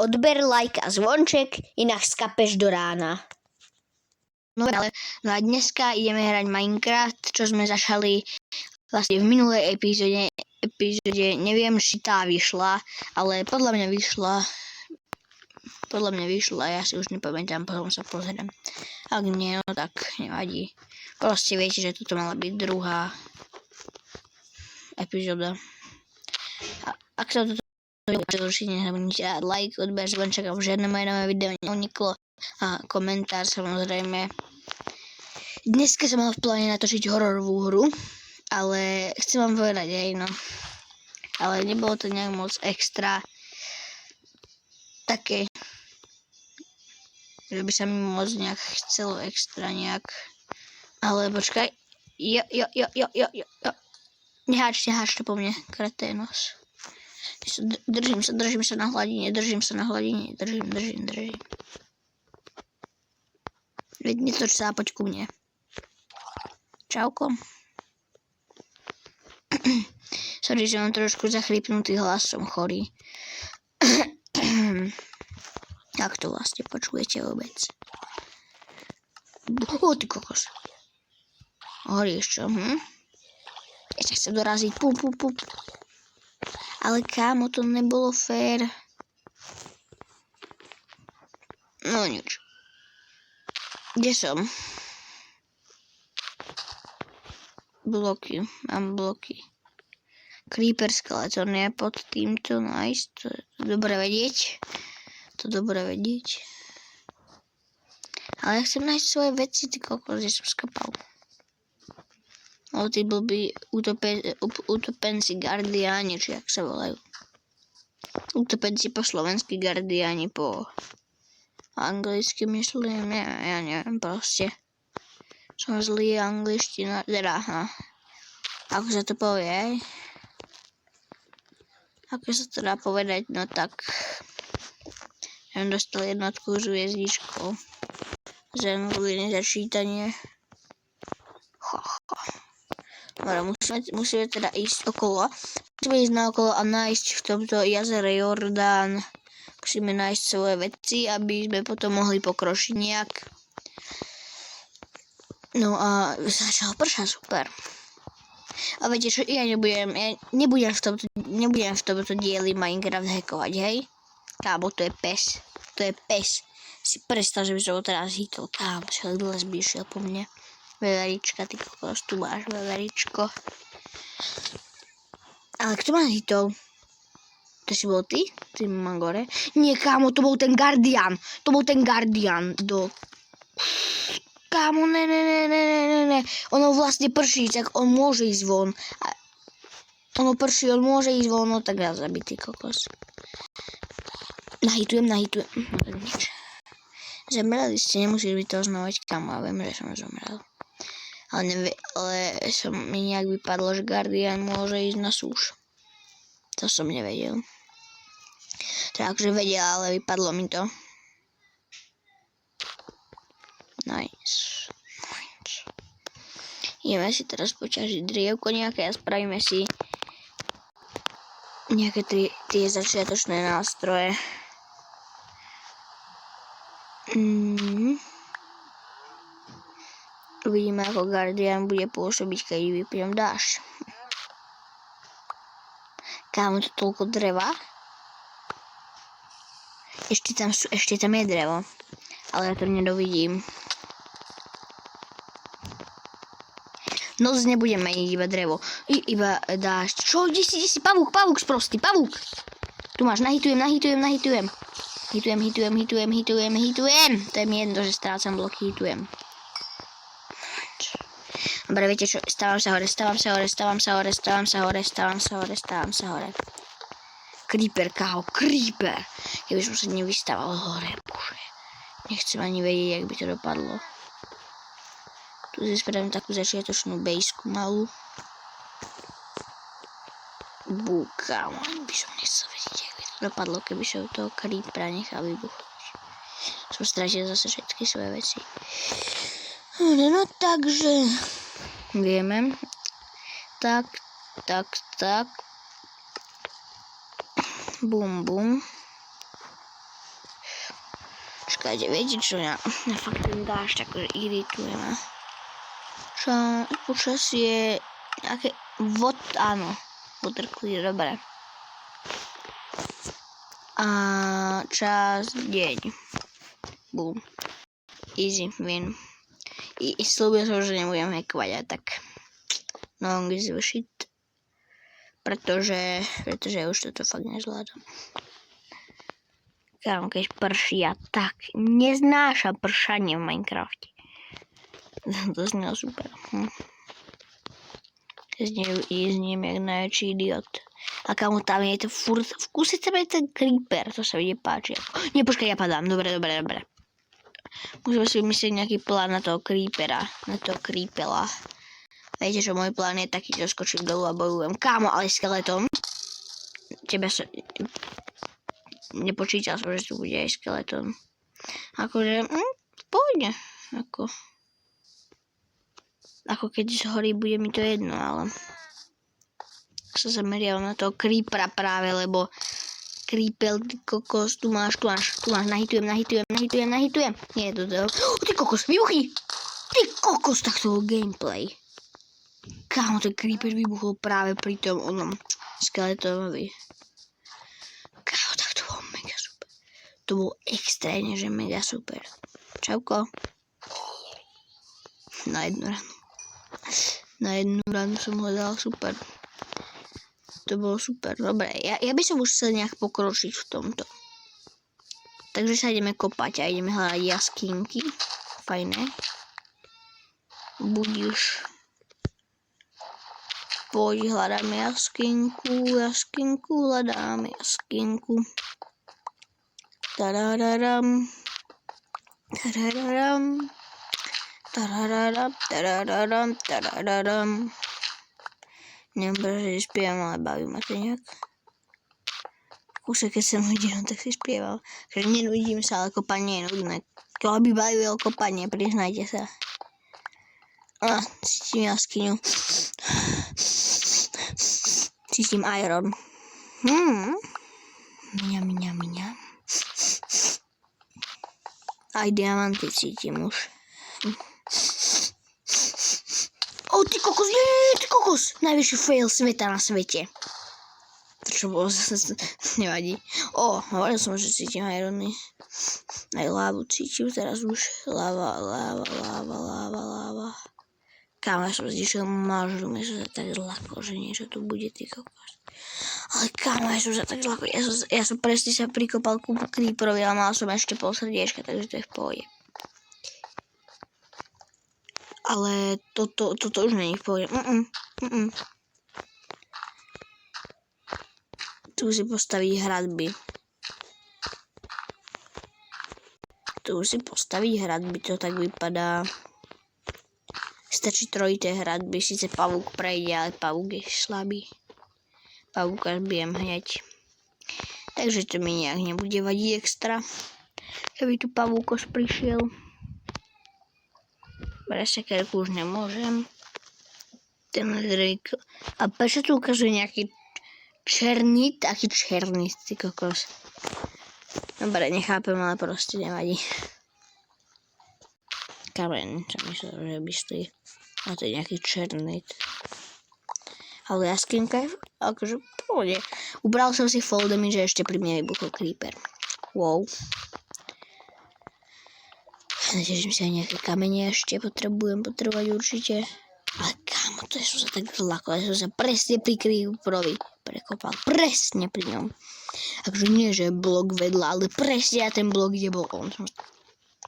odber, like a zvonček, inak skapeš do rána. No ale dneska ideme hrať Minecraft, čo sme začali vlastne v minulej epizóde, neviem, či tá vyšla, ale podľa mňa vyšla, ja si už nepamätám, potom sa pozriem. Ak nie, no tak nevadí. Proste viete, že toto mala byť druhá epizóda. Ak sa toto určite nezabudnite dať like, odber, zvonček, aby žiadne moje nové video neuniklo a komentár samozrejme. Dneska som mal v pláne natočiť hororovú hru, ale chcem vám povedať aj no. Ale nebolo to nejak moc extra také, že by sa mi moc nejak chcelo extra nejak. Ale počkaj. Jo. Neháčte po mne, kreténos. Držím sa na hladine. Držím. Veď netoč sa, poď ku mne. Čauko. Sorry, že mám trošku zachrypnutý hlas, som chorý. Jak to vlastne počujete vôbec? Ty kokos. Horíš čo, Ja sa chcem doraziť. Ale kámo, to nebolo fér. No nič. Kde som? Mám bloky. Creeper skeleton je pod týmto, nice. To je dobre vedieť. Ale ja chcem nájsť svoje veci, ty kokos, kde som skapal. O, tí blbí utopenci guardiáni, či jak sa volajú. Utopenci po slovensky, guardiáni po anglicky, myslím, ja neviem, proste. Som zlý angličtina, teda, ako sa to povie, ako sa to dá povedať, no tak, som dostal jednotku s hviezdičkou z angliny za čítanie. Musíme teda ísť okolo. Musíme ísť naokolo a nájsť v tomto jazere Jordán. Musíme nájsť svoje veci, aby sme potom mohli pokročiť nejak. No a začalo pršať, super. A viete čo, ja nebudem v tomto dieli Minecraft hackovať, hej? Kámo, to je pes. Si predstav, že by som ho teraz hitol. Kámo, celý les by išiel po mne. Veverička, ty kokos, tu máš veveričko. Ale kto ma hitol? To si bol ty? Ty magore? Nie, kámo, to bol ten guardian. Kámo, ne. Ono vlastne prší, tak on môže ísť von. Ono prší, on môže ísť von, no tak ja zabitý kokos. Nahitujem. Nič. Zemreli ste, nemusíš byť to oznamovať, kámo, ja viem, že som zomrel. Ale mi nejak vypadlo, že guardian môže ísť na súš. To som nevedel. Takže vedela, ale vypadlo mi to. Nice. Ideme si teraz poťažiť drievko nejaké a spravíme si nejaké tie začiatočné nástroje. Uvidíme, ako guardian bude pôsobiť, keď vypijem dážď. Kámo, to toľko dreva. Ešte tam je drevo. Ale ja to nedovidím. Noc nebudem meniť iba drevo. Iba dážď. Čo? Kde si? Pavúk sprostý, pavúk. Tu máš, nahitujem. Hitujem. To je mi jedno, že strácam bloky, hitujem. Dobre, viete čo? Stávam sa hore. Creeper, káho, creeper. Keby som sa nevystával hore, bože. Nechcem ani vedieť, jak by to dopadlo. Tu si spravím takú začiatočnú bejsku malú. Kámo, ani by som nechcel vedieť, jak by to dopadlo, keby som toho creepera nechal vybuchnúť. Som stratil zase všetky svoje veci. No takže vieme. Tak. Bum. Počkajte, viete čo, ja fakt ten dážď akože irituje ma. Čo počasie, nejaké áno, water clear, dobre. A čas, deň. Boom. Easy win. Slúbil som, že nebudem hackovať a tak. No, give a shit. Pretože už toto fakt nezvládam. Kámo, keď prší, ja tak neznášam pršanie v Minecrafte. To znelo super. Zniem jak najväčší idiot. A kámo, tam je to furt, v kuse tam je ten creeper, to sa mi nepáči. Nie, počkaj, ja padám, dobre. Musím si vymyslieť nejaký plán na toho creepera, na toho creepela. Viete, že môj plán je taký, že skočím dolu a bojujem. Kámo, ale skeletom. Teba sa... Nepočítal som, že tu bude aj skeleton. Akože, pôjde. Ako keď zhorí, bude mi to jedno, ale... sa zameriavam na toho creepera práve, lebo creeper, ty kokos, tu máš, nahitujem. Nie, to je... ty kokos, vybuchni! Ty kokos, tak to bol gameplay. Kámo, ten creeper vybuchol práve pri tom onom skeletonovi. Kámo, tak to bolo mega super. To bolo extrémne, že mega super. Čauko. Na jednu ranu som ho dal super. To bolo super, dobre. Ja by som už chcel nejak pokročiť v tomto. Takže sa ideme kopať a ideme hľadať jaskinky. Fajné. Budíš. Poď, hľadáme jaskinku, hľadáme jaskinku. Tarararam. Neviem, prečo spievam, ale baví ma to nejak. Kúsek, keď sa nudím, tak si spieval. Že nenudím sa, ale kopanie je nudné. Koho by bavilo kopanie, priznajte sa. Cítim jaskyňu. Cítim iron. Miňa. Aj diamanty cítim už. Ty kokos, najväčší fail sveta na svete. To čo bolo zase, nevadí. Hovoril som, že cítim irony. Aj lávu cítim, teraz už láva. Kámo, ja som zdišil mažrum, ja som sa tak zlakol, že niečo tu bude, ty kokos. Ale kámo, ja som sa tak zlakol, ja som presne sa prikopal ku creeperovi, ale mal som ešte pol srdiečka, takže to je v pohode. Ale toto už není v pohode. Tu si postaviť hradby. To tak vypadá. Stačí trojité hradby, síce pavúk prejde, ale pavúk je slabý. Pavúka zbijem hneď. Takže to mi nejak nebude vadiť extra. Keby tu pavúkos prišiel. Presekerku už nemôžem. Ten Drake. A prečo tu ukazuje nejaký černý, taký černý, ty kokos. Dobre, nechápem, ale proste nevadí. Kamen, čo myslel, že myslí. A to je nejaký černý. Ale jaskinka je akože v pohode. Ubral som si fall damage, že ešte pri mne vybuchol creeper. Wow. Teším sa aj nejaké kamene ešte potrebovať určite. Ale kámo, to som sa tak zlakol, ja som sa presne pri creeperovi prekopal. Presne pri ňom. Takže nie, že blok vedľa, ale presne ten blok, kde bol on. Som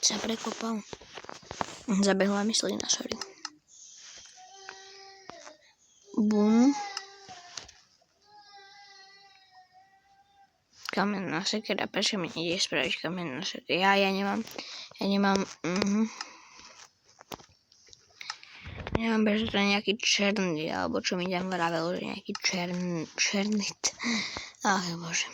sa prekopal. Zabehla mi slina, sorry. Bum. Kamenná sekera, prečo mi nejde spraviť kamenná sekera? Ja nemám. Neviem, že to je nejaký černý, alebo čo mi tam vravel, že nejaký černit. Ach bože.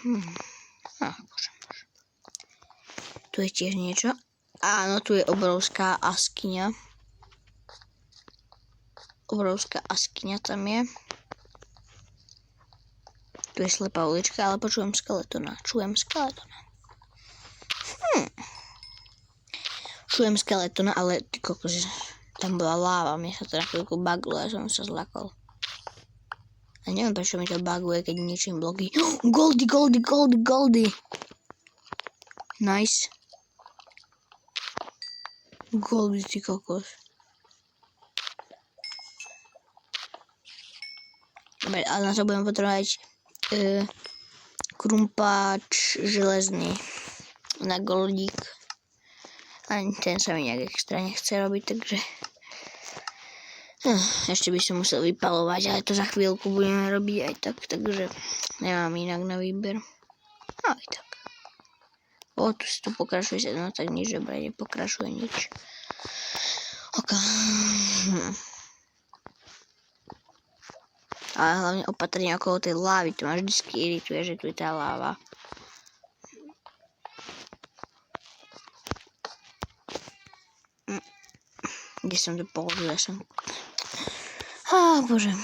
Tu je tiež niečo. Áno, tu je obrovská jaskyňa. Obrovská jaskyňa tam je. Tu je slepá ulička, ale počujem skeletona. počujem skeletona, ale ty kokos, tam bola láva, mne sa to na chvíľku buglo, ja som sa zlakol. A neviem, prečo mi to buguje, keď ničím bloky. Goldy. Nice. Goldy, ty kokos. Dobre, ale na to budem potrebovať krumpáč železný na goldík. Ani ten sa mi nejak extra nechce robiť, takže ešte by som musel vypalovať, ale to za chvíľku budeme robiť aj tak, takže nemám inak na výber. Aj tak. Tu si to pokrašuje, no tak nič, dobre, nepokrašuje nič. Ok. Ale hlavne opatrne okolo tej lávy, to ma vždycky irituje, že tu je tá láva. Kde som to položil, bože.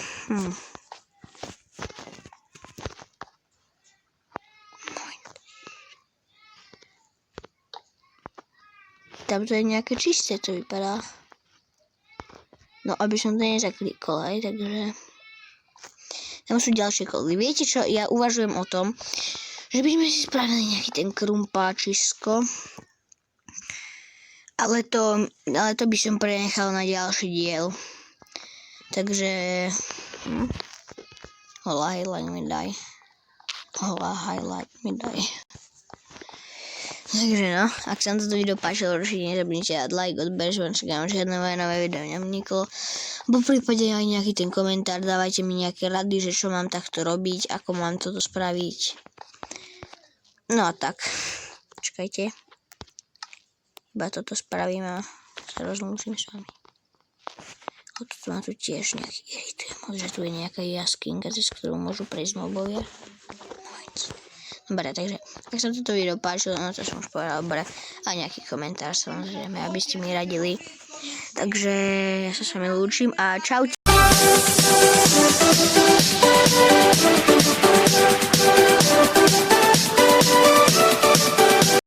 Tam to je nejaké čisté, to vypadá. No, aby som to nezaklikol, aj, takže... Tam sú ďalšie kolby. Viete čo, ja uvažujem o tom, že by sme si spravili nejaký ten krumpáčisko. Ale to by som prenechal na ďalší diel. Takže... highlight mi daj. Takže no, ak sa vám toto video páčilo, určite nezabudnite dať like, odber, že vám čakám žiadne moje nové video nevniklo. Po prípade aj nejaký ten komentár, dávajte mi nejaké rady, že čo mám takto robiť, ako mám toto spraviť. No a tak, čakajte. Iba toto spravím a sa rozlúčim s vami. Toto ma tu tiež nejak irituje, že tu je nejaká jaskinka, cez ktorú môžu prejsť mobovia. Dobre, takže ak sa toto video páčilo, no to som už povedal, dobre, a nejaký komentár samozrejme, aby ste mi radili. Takže ja sa s vami lúčim a čaute.